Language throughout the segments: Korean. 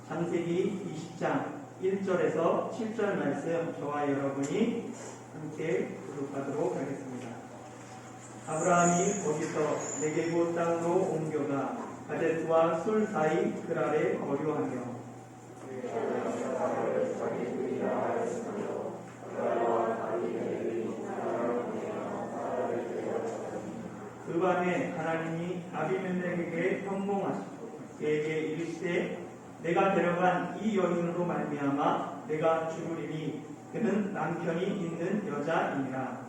창세기 20장 1절에서 7절 말씀 저와 여러분이 함께 교독하도록 하겠습니다. 아브라함이 거기서 네게부 땅으로 옮겨가 가데스와 술 사이 그랄에 거류하며 그 밤에 하나님이 아비멜렉에게 현몽하시고 그에게 이르시되 내가 데려간 이 여인으로 말미암아 내가 죽으리니 그는 남편이 있는 여자이니라.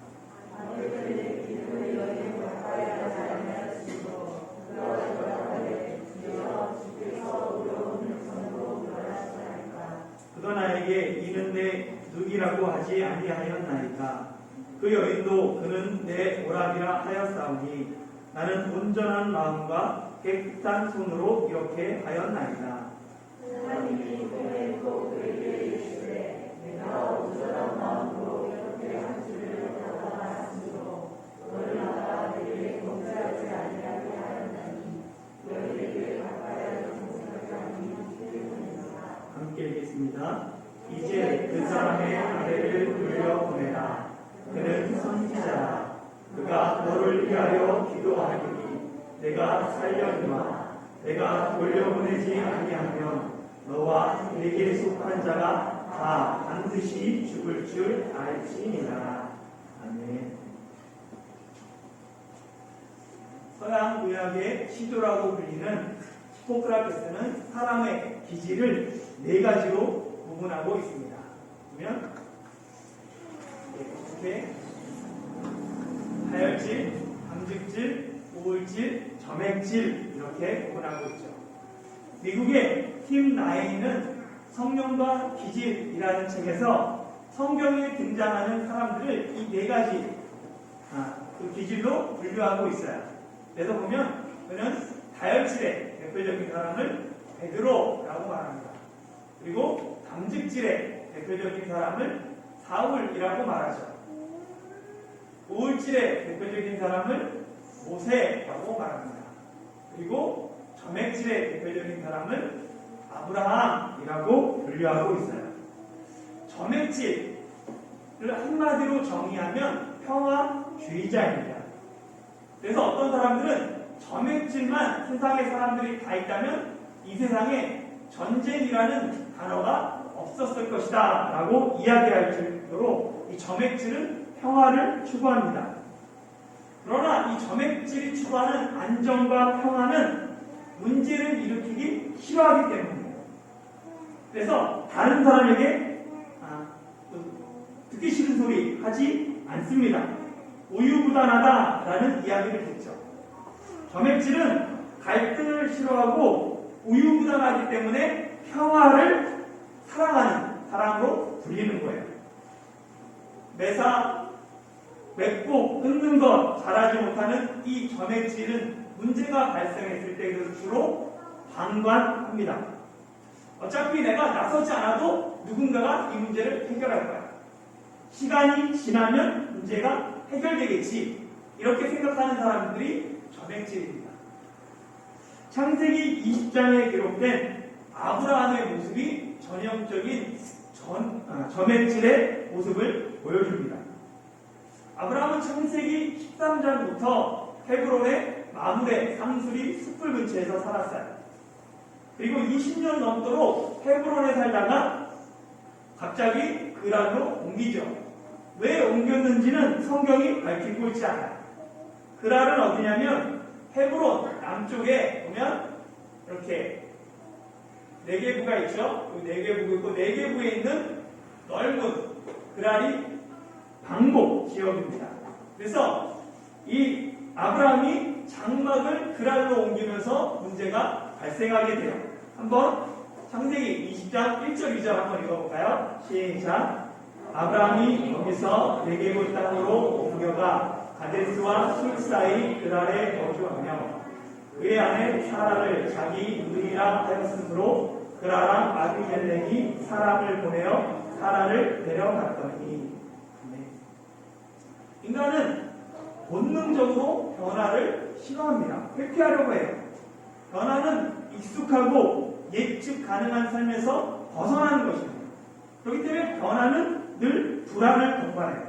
그가 나에게 이는 내 누이라고 하지 아니하였나이까. 그 여인도 그는 내 오라비라 하였사오니 나는 온전한 마음과 깨끗한 손으로 이렇게 하였나이다. 하나님이 그에게 또 그에게 이르시되 내가 온전한 마음으로 이렇게 한 줄을 알았으므로 너를 나가 내게 범죄하지 아니하게 하였나니 너희에게 가까이하여 생각하니 때문이니라. 함께 읽겠습니다. 이제 그 사람의 아내를 돌려보내라. 그는 선지자라. 그가 너를 위하여 기도하리니 내가 살려니와 내가 돌려보내지 아니하면 너와 내게 속한 자가 다 반드시 죽을 줄 알지니라. 아멘. 서양 의학의 시조라고 불리는 히포크라테스는 사람의 기질을 네 가지로 구분하고 있습니다. 보면 이렇게 다혈질, 담즙질, 우울질, 점액질 이렇게 구분하고 있죠. 미국의 팀 라인은 성령과 기질이라는 책에서 성경에 등장하는 사람들을 이 네 가지 그 기질로 분류하고 있어요. 그래서 보면 그는 다혈질의 대표적인 사람을 베드로라고 말합니다. 그리고 담즙질의 대표적인 사람을 사울이라고 말하죠. 우울질의 대표적인 사람을 모세라고 말합니다. 그리고 점액질의 대표적인 사람을 아브라함이라고 분류하고 있어요. 점액질을 한마디로 정의하면 평화주의자입니다. 그래서 어떤 사람들은 점액질만 세상의 사람들이 다 있다면 이 세상에 전쟁이라는 단어가 없었을 것이다 라고 이야기할 정도로 이 점액질은 평화를 추구합니다. 그러나 이 점액질이 추구하는 안정과 평화는 문제를 일으키기 싫어하기 때문이에요. 그래서 다른 사람에게 듣기 싫은 소리 하지 않습니다. 우유부단하다라는 이야기를 듣죠. 점액질은 갈등을 싫어하고 우유부단하기 때문에 평화를 사랑하는 사람으로 불리는 거예요. 매사, 맺고 끊는 것 잘하지 못하는 이 점액질은 문제가 발생했을 때 주로 방관합니다. 어차피 내가 나서지 않아도 누군가가 이 문제를 해결할 거야. 시간이 지나면 문제가 해결되겠지. 이렇게 생각하는 사람들이 점액질입니다. 창세기 20장에 기록된 아브라함의 모습이 전형적인 점액질의 모습을 보여줍니다. 아브라함은 창세기 13장부터 헤브론의 마므레 상수리 숯불 근처에서 살았어요. 그리고 20년 넘도록 헤브론에 살다가 갑자기 그랄로 옮기죠. 왜 옮겼는지는 성경이 밝히고 있지 않아요. 그랄은 어디냐면 헤브론 남쪽에 보면 이렇게 네게부가 있죠. 그 네게부가 있고 네게부에 있는 넓은 그랄이 방목 지역입니다. 그래서 이 아브라함이 장막을 그랄로 옮기면서 문제가 발생하게 돼요. 한번 창세기 20장 1절 2절 한번 읽어볼까요? 시작. 아브라함이 거기서 네게부 땅으로 옮겨가 가데스와 술 사이 그랄에 거주하며 그의 아내 사라를 자기 누이라 하였으므로 그라랑 아비멜렉이 사람을 보내어 사라를 데려갔더니. 인간은 본능적으로 변화를 싫어합니다. 회피하려고 해요. 변화는 익숙하고 예측 가능한 삶에서 벗어나는 것입니다. 그렇기 때문에 변화는 늘 불안을 동반해요.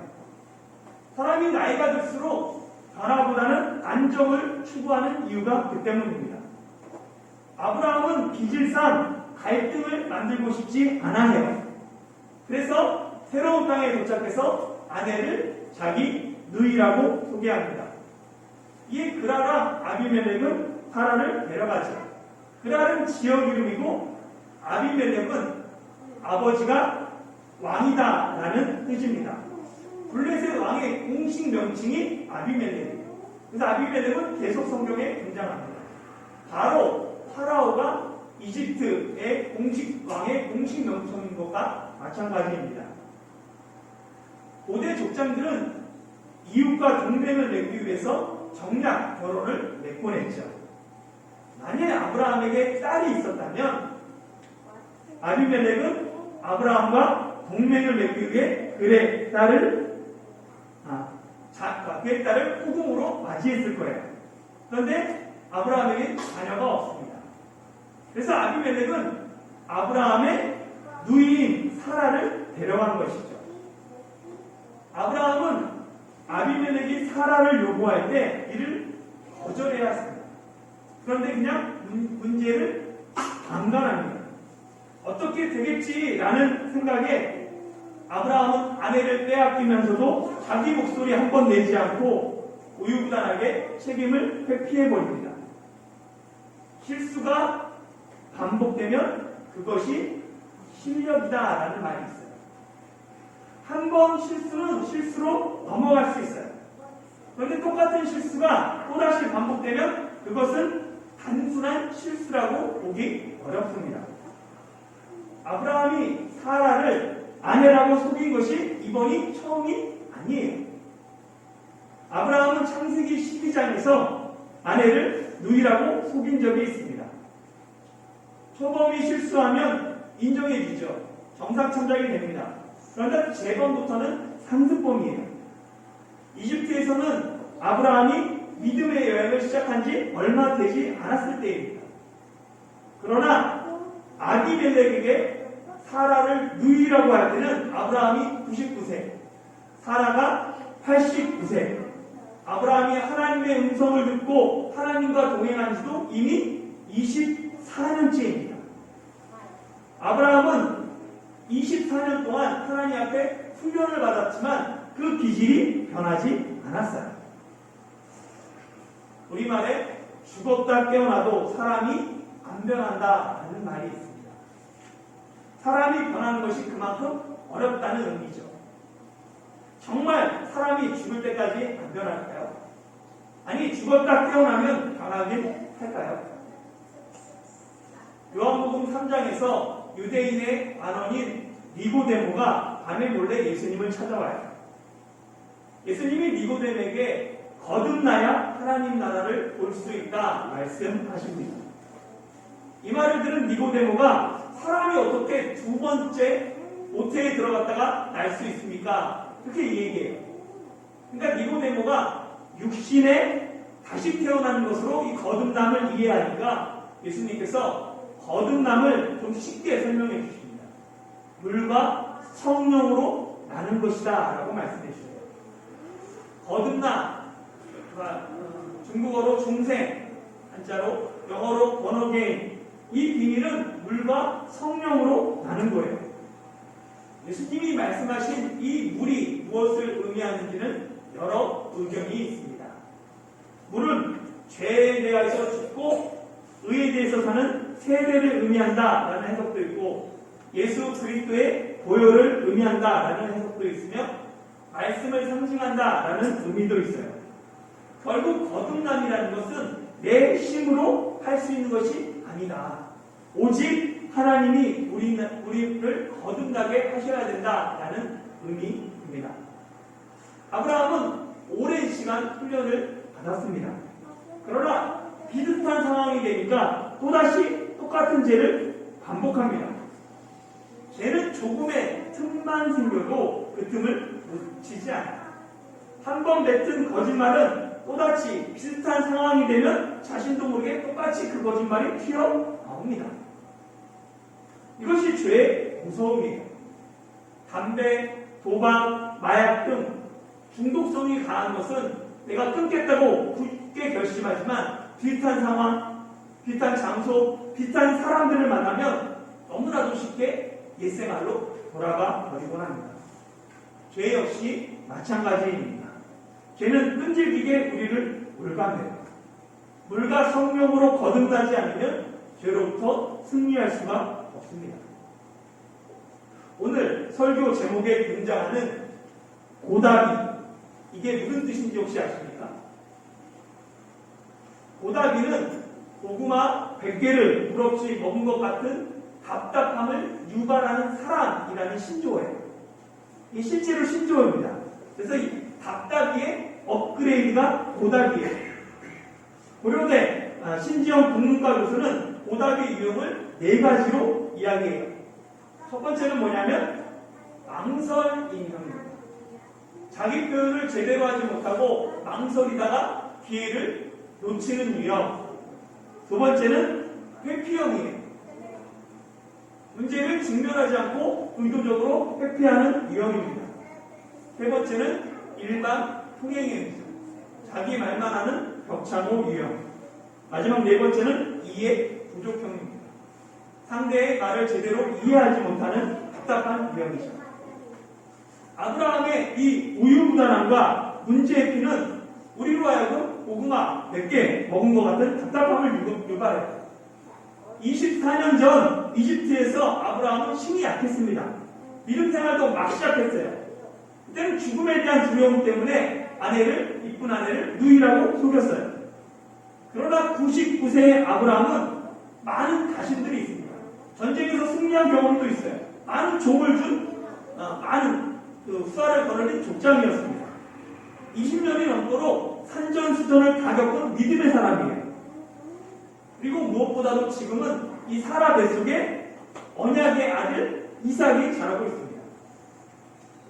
사람이 나이가 들수록 변화보다는 안정을 추구하는 이유가 그 때문입니다. 아브라함은 빚을산 갈등을 만들고 싶지 않아 해요. 그래서 새로운 땅에 도착해서 아내를 자기 누이라고 소개합니다. 이에 그라랑 아비멜렉은 사라를 데려가죠. 그라는 지역 이름이고 아비멜렉은 아버지가 왕이다라는 뜻입니다. 블레셋 왕의 공식 명칭이 아비멜렉이에요. 그래서 아비멜렉은 계속 성경에 등장합니다. 바로 파라오가 이집트의 왕의 공식 명칭인 것과 마찬가지입니다. 고대 족장들은 이웃과 동맹을 맺기 위해서 정략 결혼을 맺곤 했죠. 만약에 아브라함에게 딸이 있었다면 아비멜렉은 아브라함과 동맹을 맺기 위해 그의 딸을 호궁으로 맞이했을 거예요. 그런데 아브라함에게 자녀가 없습니다. 그래서 아비멜렉은 아브라함의 누이인 사라를 데려간 것이죠. 아브라함은 아비멜렉이 사라를 요구할 때 이를 거절해야 했습니다. 그런데 그냥 문제를 방관합니다. 어떻게 되겠지라는 생각에 아브라함은 아내를 빼앗기면서도 자기 목소리 한 번 내지 않고 우유부단하게 책임을 회피해버립니다. 실수가 반복되면 그것이 실력이다라는 말이 있어요. 한 번 실수는 실수로 넘어갈 수 있어요. 그런데 똑같은 실수가 또다시 반복되면 그것은 단순한 실수라고 보기 어렵습니다. 아브라함이 사라를 아내라고 속인 것이 이번이 처음이 아니에요. 아브라함은 창세기 12장에서 아내를 누이라고 속인 적이 있습니다. 초범이 실수하면 인정해지죠. 정상참작이 됩니다. 그런데 재범부터는 상습범이에요. 이집트에서는 아브라함이 믿음의 여행을 시작한 지 얼마 되지 않았을 때입니다. 그러나 아비멜렉에게 사라를 누이라고 할 때는 아브라함이 99세, 사라가 89세. 아브라함이 하나님의 음성을 듣고 하나님과 동행한 지도 이미 24년째입니다. 아브라함은 24년 동안 하나님 앞에 훈련을 받았지만 그 기질이 변하지 않았어요. 우리말에 죽었다 깨어나도 사람이 안 변한다라는 말이 있습니다. 사람이 변하는 것이 그만큼 어렵다는 의미죠. 정말 사람이 죽을 때까지 안 변할까요? 아니, 죽었다 깨어나면 변하긴 할까요? 요한복음 3장에서 유대인의 관원인 니고데모가 밤에 몰래 예수님을 찾아와요. 예수님이 니고데모에게 거듭나야 하나님 나라를 볼 수 있다 말씀하십니다. 이 말을 들은 니고데모가 사람이 어떻게 두 번째 모태에 들어갔다가 날 수 있습니까? 그렇게 얘기해요. 그러니까 니고데모가 육신에 다시 태어나는 것으로 이 거듭남을 이해하니까 예수님께서 거듭남을 좀 쉽게 설명해 주십니다. 물과 성령으로 나는 것이다 라고 말씀해 주세요. 거듭남, 중국어로 중생, 한자로 영어로 born again, 이 비밀은 물과 성령으로 나는 거예요. 예수님이 말씀하신 이 물이 무엇을 의미하는지는 여러 의견이 있습니다. 물은 죄에 대해서 죽고 의에 대해서 사는 세례를 의미한다라는 해석도 있고 예수 그리스도의 보혈을 의미한다라는 해석도 있으며 말씀을 상징한다라는 의미도 있어요. 결국 거듭남이라는 것은 내 힘으로 할 수 있는 것이 아니다. 오직 하나님이 우리를 거듭나게 하셔야 된다라는 의미입니다. 아브라함은 오랜 시간 훈련을 받았습니다. 그러나 비슷한 상황이 되니까 또다시 똑같은 죄를 반복합니다. 죄는 조금의 틈만 생겨도 그 틈을 놓치지 않아요. 한 번 뱉은 거짓말은 또다시 비슷한 상황이 되면 자신도 모르게 똑같이 그 거짓말이 튀어나옵니다. 이것이 죄의 무서움이에요. 담배, 도박, 마약 등 중독성이 강한 것은 내가 끊겠다고 굳게 결심하지만 비슷한 상황, 비슷한 장소, 비슷한 사람들을 만나면 너무나도 쉽게 옛생활로 돌아가 버리곤 합니다. 죄 역시 마찬가지입니다. 죄는 끈질기게 우리를 몰아내요. 물과 성령으로 거듭나지 않으면 죄로부터 승리할 수가 없습니다. 오늘 설교 제목에 등장하는 고다비, 이게 무슨 뜻인지 혹시 아십니까? 고다비는 고구마 100개를 물없이 먹은 것 같은 답답함을 유발하는 사람이라는 신조어예요. 이 실제로 신조어입니다. 그래서 이 답답이의 업그레이드가 고다비예요. 고려대 신지영 국문과 교수는 고다비 유형을 4가지로 이야기해요. 첫 번째는 뭐냐면 망설임입니다. 자기 표현을 제대로 하지 못하고 망설이다가 기회를 놓치는 유형. 두 번째는 회피형이에요. 문제를 직면하지 않고 의도적으로 회피하는 유형입니다. 세 번째는 일반 통행입니다. 자기 말만 하는 벽창호 유형. 마지막 네 번째는 이해 부족형입니다. 상대의 말을 제대로 이해하지 못하는 답답한 유형이죠. 아브라함의 이 우유부단함과 문제의피는 우리로 하여금 고구마 몇 개 먹은 것 같은 답답함을 유발해요. 24년 전 이집트에서 아브라함은 힘이 약했습니다. 믿음 생활도 막 시작했어요. 그때는 죽음에 대한 두려움 때문에 이쁜 아내를 누이라고 속였어요. 그러나 99세의 아브라함은 많은 가신들이 있습니다. 전쟁에서 승리한 경험도 있어요. 많은 종을 준 많은 수하를 거느린 족장이었습니다. 20년이 넘도록 산전수전을 다 겪은 믿음의 사람이에요. 그리고 무엇보다도 지금은 이 사라 뱃속에 언약의 아들 이삭이 자라고 있습니다.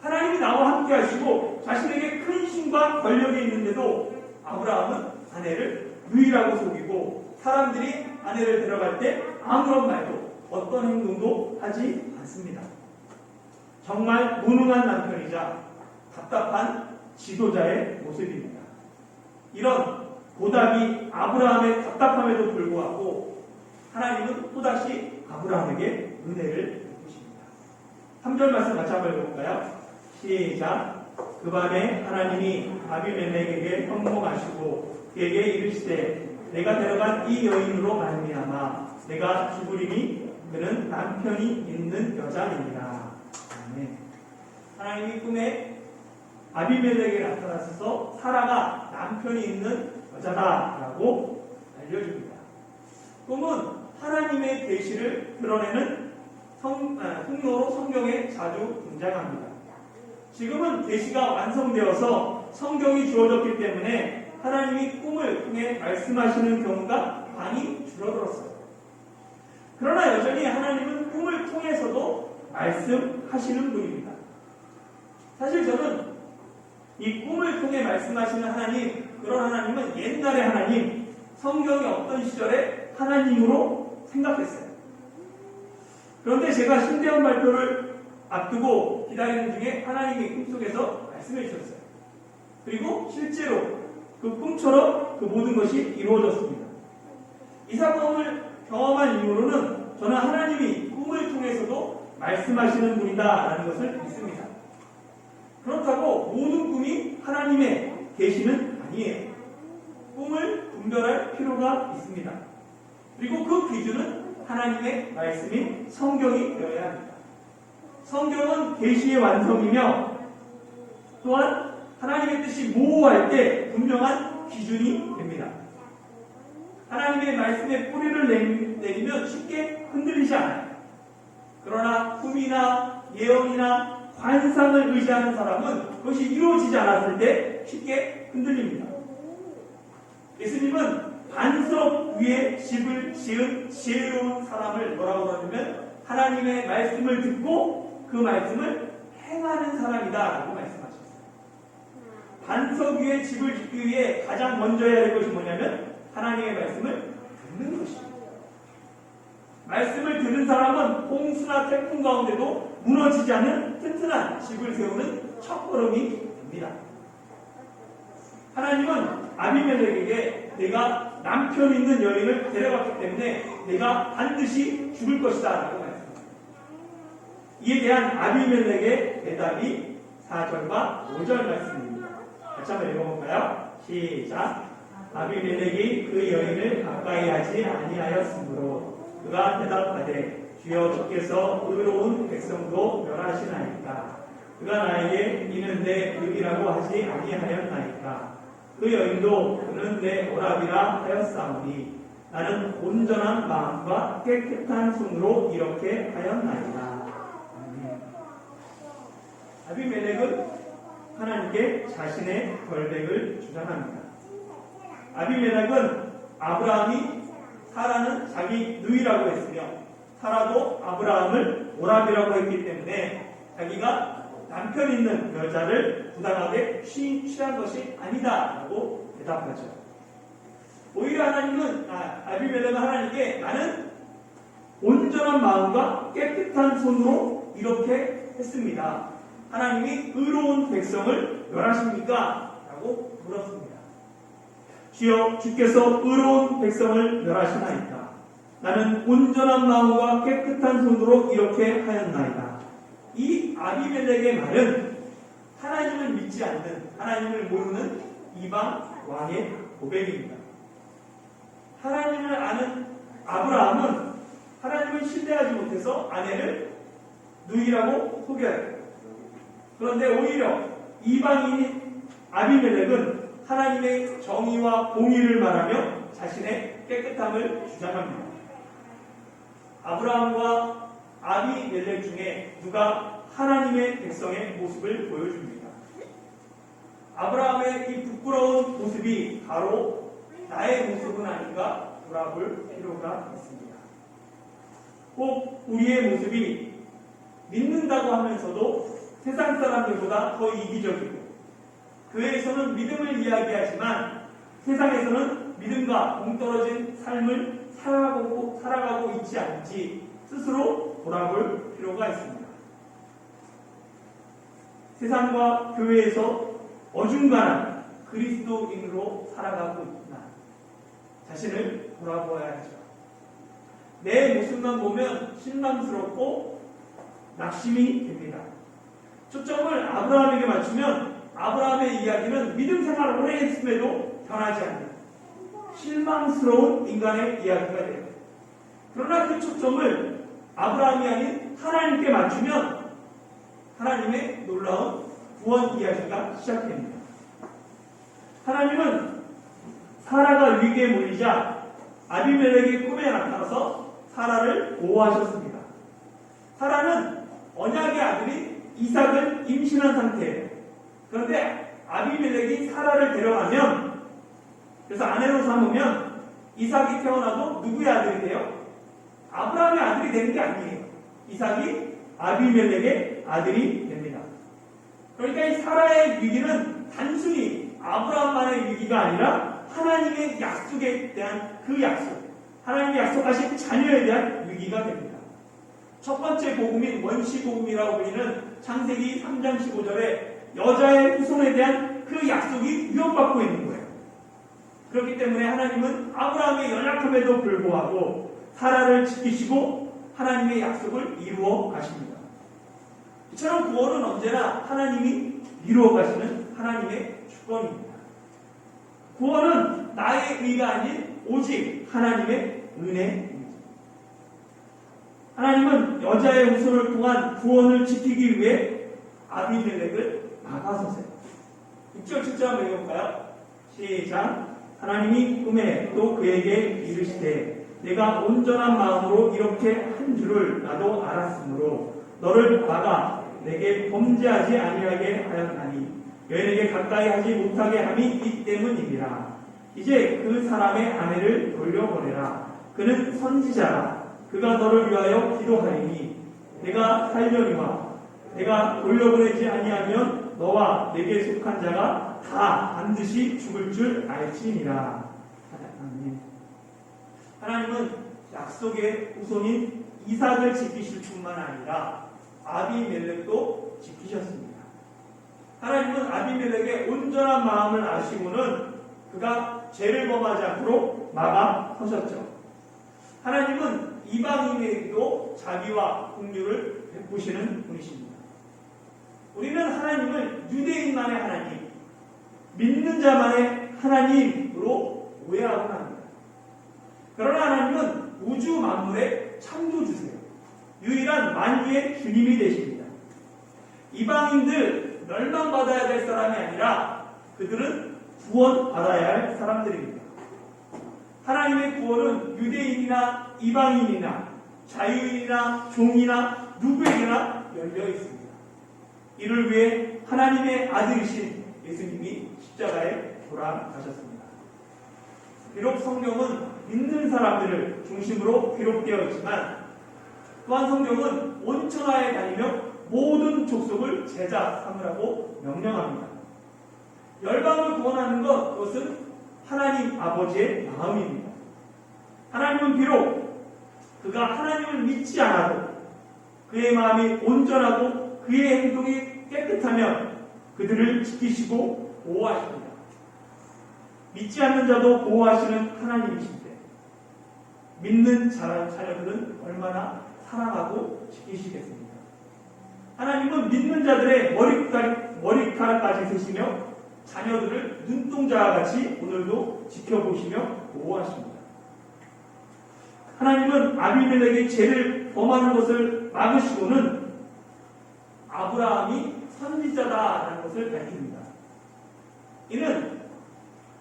하나님이 나와 함께 하시고 자신에게 큰 힘과 권력이 있는데도 아브라함은 아내를 누이라고 속이고 사람들이 아내를 데려갈 때 아무런 말도 어떤 행동도 하지 않습니다. 정말 무능한 남편이자 답답한 지도자의 모습입니다. 이런 고다비 아브라함의 답답함에도 불구하고 하나님은 또다시 아브라함에게 은혜를 베푸십니다. 3절 말씀 같이 한번 읽어볼까요? 시작. 그 밤에 하나님이 아비멜렉에게 현몽하시고 그에게 이르시되 내가 데려간 이 여인으로 말미암아 내가 죽으리니 그는 남편이 있는 여자이니라. 아멘. 하나님이 꿈에 아비멜렉에게 나타나셔서 사라가 남편이 있는 여자다라고 알려줍니다. 꿈은 하나님의 계시를 드러내는 통로로 성경에 자주 등장합니다. 지금은 계시가 완성되어서 성경이 주어졌기 때문에 하나님이 꿈을 통해 말씀하시는 경우가 많이 줄어들었어요. 그러나 여전히 하나님은 꿈을 통해서도 말씀하시는 분입니다. 사실 저는 이 꿈을 통해 말씀하시는 하나님, 그런 하나님은 옛날의 하나님, 성경이 없던 시절의 하나님으로 생각했어요. 그런데 제가 신대원 발표를 앞두고 기다리는 중에 하나님이 꿈속에서 말씀해 주셨어요. 그리고 실제로 그 꿈처럼 그 모든 것이 이루어졌습니다. 이 사건을 경험한 이후로는 저는 하나님이 꿈을 통해서도 말씀하시는 분이다라는 것을 믿습니다. 그렇다고 모든 꿈이 하나님의 계시는 아니에요. 꿈을 분별할 필요가 있습니다. 그리고 그 기준은 하나님의 말씀인 성경이 되어야 합니다. 성경은 계시의 완성이며 또한 하나님의 뜻이 모호할 때 분명한 기준이 됩니다. 하나님의 말씀에 뿌리를 내리면 쉽게 흔들리지 않아요. 그러나 꿈이나 예언이나 환상을 의지하는 사람은 그것이 이루어지지 않았을 때 쉽게 흔들립니다. 예수님은 반석 위에 집을 지은 지혜로운 사람을 뭐라고 그러냐면 하나님의 말씀을 듣고 그 말씀을 행하는 사람이다 라고 말씀하셨어요. 반석 위에 집을 짓기 위해 가장 먼저 해야 할 것이 뭐냐면 하나님의 말씀을 듣는 것입니다. 말씀을 듣는 사람은 홍수 어떠한 태풍 가운데도 무너지지 않는 튼튼한 집을 세우는 첫걸음이 됩니다. 하나님은 아비멜렉에게 내가 남편 있는 여인을 데려갔기 때문에 내가 반드시 죽을 것이다 라고 말했습니다. 이에 대한 아비멜렉의 대답이 4절과 5절 말씀입니다. 같이 한번 읽어볼까요? 시작. 아비멜렉이 그 여인을 가까이 하지 아니하였으므로 그가 대답하되 주여 주께서 의로운 백성도 멸하시나이까. 그가 나에게 이는 내 늑이라고 하지 아니하였나이까. 그 여인도 그는 내 오라비라 하였사오니 나는 온전한 마음과 깨끗한 손으로 이렇게 하였나이다. 아비멜렉은 하나님께 자신의 결백을 주장합니다. 아비멜렉은 아브라함이 사라는 자기 누이라고 했으며 사라도 아브라함을 오라비라고 했기 때문에 자기가 남편 있는 여자를 부당하게 취한 것이 아니다라고 대답하죠. 오히려 하나님은 아비멜렉은 하나님께 나는 온전한 마음과 깨끗한 손으로 이렇게 했습니다. 하나님이 의로운 백성을 멸하십니까? 라고 물었습니다. 주여 주께서 의로운 백성을 멸하시나이까. 나는 온전한 마음과 깨끗한 손으로 이렇게 하였나이다. 이 아비멜렉의 말은 하나님을 믿지 않는, 하나님을 모르는 이방 왕의 고백입니다. 하나님을 아는 아브라함은 하나님을 신뢰하지 못해서 아내를 누이라고 소개해요. 그런데 오히려 이방인인 아비멜렉은 하나님의 정의와 공의를 말하며 자신의 깨끗함을 주장합니다. 아브라함과 아비멜렉 중에 누가 하나님의 백성의 모습을 보여줍니다. 아브라함의 이 부끄러운 모습이 바로 나의 모습은 아닌가 돌아볼 필요가 있습니다. 꼭 우리의 모습이 믿는다고 하면서도 세상 사람들보다 더 이기적이고 교회에서는 믿음을 이야기하지만 세상에서는 믿음과 동떨어진 삶을 살아가고 있지 않은지 스스로 돌아볼 필요가 있습니다. 세상과 교회에서 어중간한 그리스도인으로 살아가고 있구나. 자신을 돌아보아야죠. 내 모습만 보면 실망스럽고 낙심이 됩니다. 초점을 아브라함에게 맞추면 아브라함의 이야기는 믿음 생활을 오래 했음에도 변하지 않는 실망스러운 인간의 이야기가 돼요. 그러나 그 초점을 아브라함이 아닌 하나님께 맞추면 하나님의 놀라운 구원 이야기가 시작됩니다. 하나님은 사라가 위기에 몰리자 아비멜렉의 꿈에 나타나서 사라를 보호하셨습니다. 사라는 언약의 아들이 이삭을 임신한 상태예요. 그런데 아비멜렉이 사라를 데려가면, 그래서 아내로 삼으면 이삭이 태어나도 누구의 아들이 돼요? 아브라함의 아들이 되는 게 아니에요. 이삭이 아비멜렉의 아들이 됩니다. 그러니까 이 사라의 위기는 단순히 아브라함만의 위기가 아니라 하나님의 약속에 대한 그 약속, 하나님이 약속하신 자녀에 대한 위기가 됩니다. 첫 번째 복음인 원시복음이라고 불리는 창세기 3장 15절에 여자의 후손에 대한 그 약속이 위협받고 있는 거예요. 그렇기 때문에 하나님은 아브라함의 연약함에도 불구하고 사라를 지키시고 하나님의 약속을 이루어 가십니다. 이처럼 구원은 언제나 하나님이 이루어 가시는 하나님의 주권입니다. 구원은 나의 의가 아닌 오직 하나님의 은혜입니다. 하나님은 여자의 후손을 통한 구원을 지키기 위해 아비멜렉을 막아서세요. 6절 7절 한번 읽어볼까요? 시작. 하나님이 꿈에 또 그에게 이르시되 내가 온전한 마음으로 이렇게 한 줄을 나도 알았으므로 너를 막아 내게 범죄하지 아니하게 하였나니 여인에게 가까이 하지 못하게 함이 이 때문이니라. 이제 그 사람의 아내를 돌려보내라. 그는 선지자라. 그가 너를 위하여 기도하리니 내가 살려니와 내가 돌려보내지 아니하면 너와 내게 속한 자가 다 반드시 죽을 줄 알지니라. 하나님은 약속의 후손인 이삭을 지키실 뿐만 아니라 아비멜렉도 지키셨습니다. 하나님은 아비멜렉의 온전한 마음을 아시고는 그가 죄를 범하지 않도록 막아서셨죠. 하나님은 이방인에게도 자비와 긍휼을 베푸시는 분이십니다. 우리는 하나님을 유대인만의 하나님, 믿는 자만의 하나님으로 오해하곤 합니다. 그러나 하나님은 우주 만물의 창조주세요. 유일한 만유의 주님이 되십니다. 이방인들 멸망받아야 될 사람이 아니라 그들은 구원받아야 할 사람들입니다. 하나님의 구원은 유대인이나 이방인이나 자유인이나 종이나 누구에게나 열려 있습니다. 이를 위해 하나님의 아들이신 예수님이 십자가에 돌아가셨습니다. 비록 성경은 믿는 사람들을 중심으로 기록되어 있지만 또한 성경은 온 천하에 다니며 모든 족속을 제자 삼으라고 명령합니다. 열방을 구원하는 것, 그것은 하나님 아버지의 마음입니다. 하나님은 비록 그가 하나님을 믿지 않아도 그의 마음이 온전하고 그의 행동이 깨끗하면 그들을 지키시고 보호하십니다. 믿지 않는 자도 보호하시는 하나님이신데 믿는 자녀들은 얼마나 사랑하고 지키시겠습니까? 하나님은 믿는 자들의 머리카락까지 세시며 자녀들을 눈동자와 같이 오늘도 지켜보시며 보호하십니다. 하나님은 아비멜렉이 죄를 범하는 것을 막으시고는 아브라함이 선지자다라는 것을 밝힙니다. 이는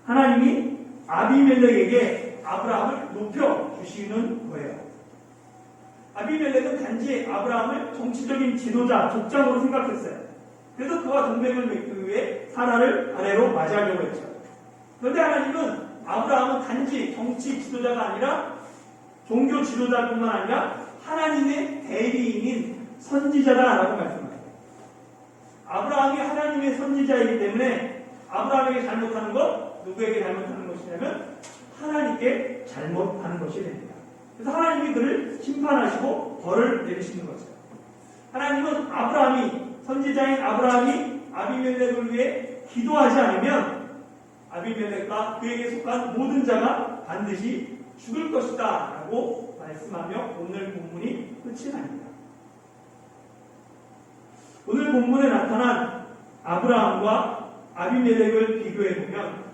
하나님이 아비멜렉에게 아브라함을 높여주시는 거예요. 아비멜렉은 단지 아브라함을 정치적인 지도자, 족장으로 생각했어요. 그래서 그와 동맹을 맺기 위해 사라를 아내로 맞이하려고 했죠. 그런데 하나님은 아브라함은 단지 정치 지도자가 아니라 종교 지도자뿐만 아니라 하나님의 대리인인 선지자다라고 말씀하세요. 아브라함이 하나님의 선지자이기 때문에 아브라함에게 잘못하는 것, 누구에게 잘못하는 것이냐면 하나님께 잘못하는 것이 됩니다. 그래서 하나님이 그를 심판하시고 벌을 내리시는 거죠. 하나님은 선지자인 아브라함이 아비멜렉을 위해 기도하지 않으면 아비멜렉과 그에게 속한 모든 자가 반드시 죽을 것이다 라고 말씀하며 오늘 본문이 끝이 납니다. 오늘 본문에 나타난 아브라함과 아비멜렉을 비교해보면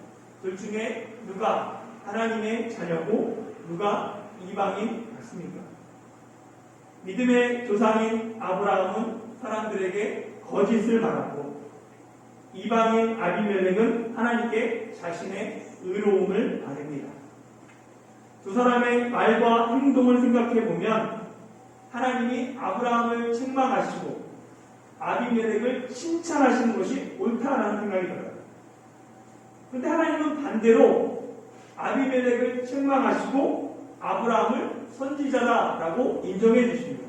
둘 중에 누가 하나님의 자녀고 누가 이방인 같습니까? 믿음의 조상인 아브라함은 사람들에게 거짓을 말하고 이방인 아비멜렉은 하나님께 자신의 의로움을 아뢰니다. 두 사람의 말과 행동을 생각해보면 하나님이 아브라함을 책망하시고 아비멜렉을 칭찬하시는 것이 옳다라는 생각이 들어요. 그런데 하나님은 반대로 아비멜렉을 책망하시고 아브라함을 선지자다라고 인정해 주십니다.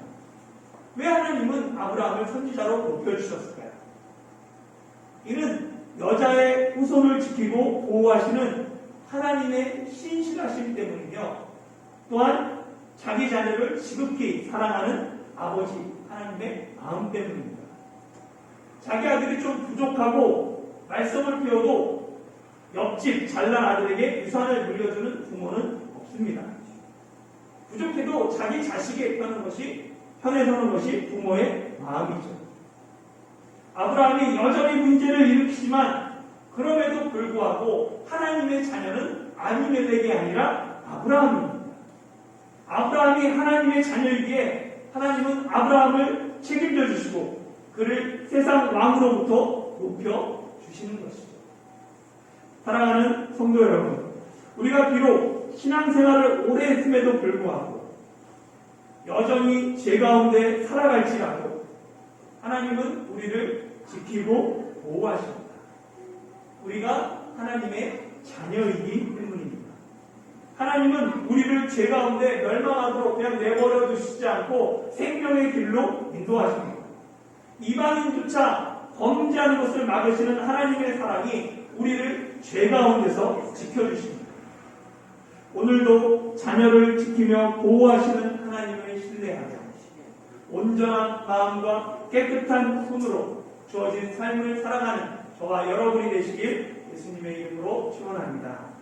왜 하나님은 아브라함을 선지자로 높여주셨을까요? 이는 여자의 후손을 지키고 보호하시는 하나님의 신실하심 때문이며 또한 자기 자녀를 지극히 사랑하는 아버지 하나님의 마음 때문입니다. 자기 아들이 좀 부족하고 말썽을 피워도 옆집 잘난 아들에게 유산을 물려주는 부모는 없습니다. 부족해도 자기 자식의 편에 서는 것이 부모의 마음이죠. 아브라함이 여전히 문제를 일으키지만 그럼에도 불구하고 하나님의 자녀는 아비멜렉이 아니라 아브라함입니다. 아브라함이 하나님의 자녀이기에 하나님은 아브라함을 책임져 주시고 그를 세상 왕으로부터 높여 주시는 것이죠. 사랑하는 성도 여러분, 우리가 비록 신앙생활을 오래 했음에도 불구하고 여전히 죄 가운데 살아갈지라도 하나님은 우리를 지키고 보호하십니다. 우리가 하나님의 자녀이기 때문입니다. 하나님은 우리를 죄 가운데 멸망하도록 그냥 내버려 두시지 않고 생명의 길로 인도하십니다. 이방인조차 범죄하는 것을 막으시는 하나님의 사랑이 우리를 죄 가운데서 지켜주십니다. 오늘도 자녀를 지키며 보호하시는 하나님을 신뢰 신뢰하며 온전한 마음과 깨끗한 손으로 주어진 삶을 살아가는 저와 여러분이 되시길 예수님의 이름으로 축원합니다.